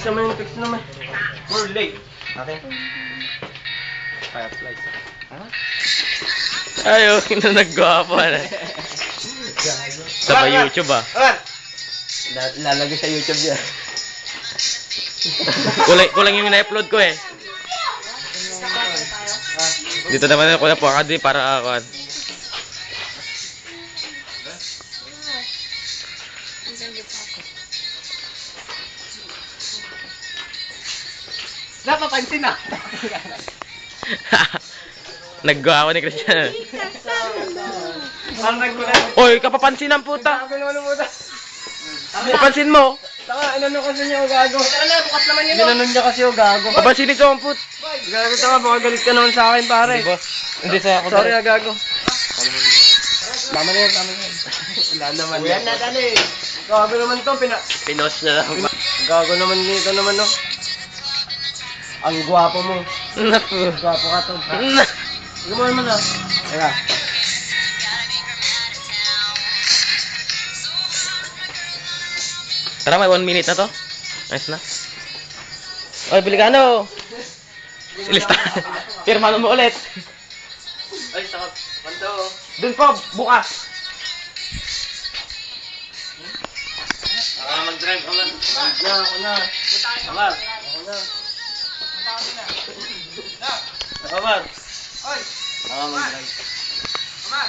Bilis naman yung text naman. More late. Okay. Fireflies. Ha? Ayaw, na nagwapo na. Sa YouTube ah. Lalagay sa YouTube yan. Kulang yung na-upload ko eh. Dito naman ako na po akadi para ako. Napapansin na. Naggawa ni Christian. Parang nagkulang. Oy, kapapansin ang puta. Sabi naman ng puta. Kapansin mo. Taka, inano kasi niya o gago. Tara na, bukas naman yun. Ginanon niya kasi o gago. Kapansinin ko ang put. Gago, taka, baka galit ka naman sa akin, pare. Hindi sa ako. Sorry, gago. Tama na yan, tama na yan. Wala naman. Uyan na, dali. Gago naman to, Pinos na lang. Gago naman dito naman, no. Ang gwapo mo. Gwapo ka to. Sige mo naman, ha. Teka. Tara, may 1 minute na to. Nice na. Oy, Biligano. Silista. Pirma mo ulit. Ay, sakap. Manto. Dun po, bukas. Mag-drive ka man. Ako na. Amar. Ako na. Amar. Oy. Mag-drive. Amar.